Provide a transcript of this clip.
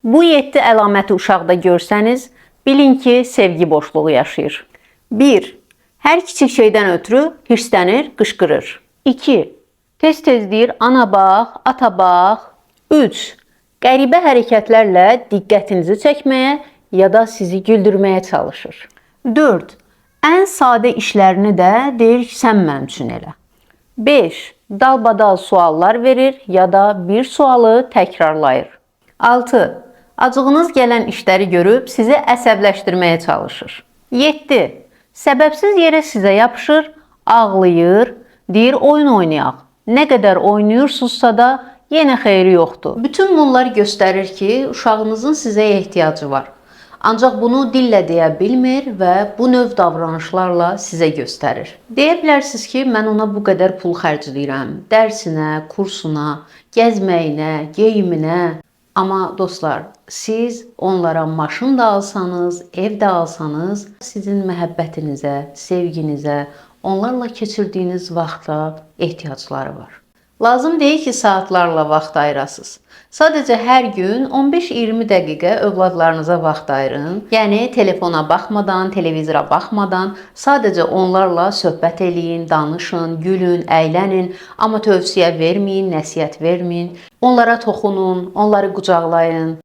Bu 7 əlaməti uşaqda görsəniz, bilin ki, sevgi boşluğu yaşayır. 1. Hər kiçik şeydən ötürü hirslənir, qışqırır. 2. Tez-tez deyir, ana bax, ata bax. 3. Qəribə hərəkətlərlə diqqətinizi çəkməyə ya da sizi güldürməyə çalışır. 4. Ən sadə işlərini də deyir ki, sən mənim üçün elə. 5. Dalbadal suallar verir ya da bir sualı təkrarlayır. 6. Acığınız gələn işləri görüb sizi əsəbləşdirməyə çalışır. 7. Səbəbsiz yerə sizə yapışır, ağlayır, deyir oyun oynayaq. Nə qədər oynayırsınızsa da yenə xeyri yoxdur. Bütün bunlar göstərir ki, uşağınızın sizə ehtiyacı var. Ancaq bunu dillə deyə bilmir və bu növ davranışlarla sizə göstərir. Deyə bilərsiniz ki, mən ona bu qədər pul xərcləyirəm. Dərsinə, kursuna, gəzməyinə, geyiminə. Amma dostlar, siz onlara maşın da alsanız, ev də alsanız, sizin məhəbbətinizə, sevginizə, onlarla keçirdiyiniz vaxta ehtiyacları var. Lazım deyil ki, saatlarla vaxt ayırasınız. Sadəcə hər gün 15-20 dəqiqə övladlarınıza vaxt ayırın. Yəni telefona baxmadan, televizora baxmadan sadəcə onlarla söhbət eləyin, danışın, gülün, əylənin, amma tövsiyə verməyin, nəsihət verməyin. Onlara toxunun, onları qucaqlayın.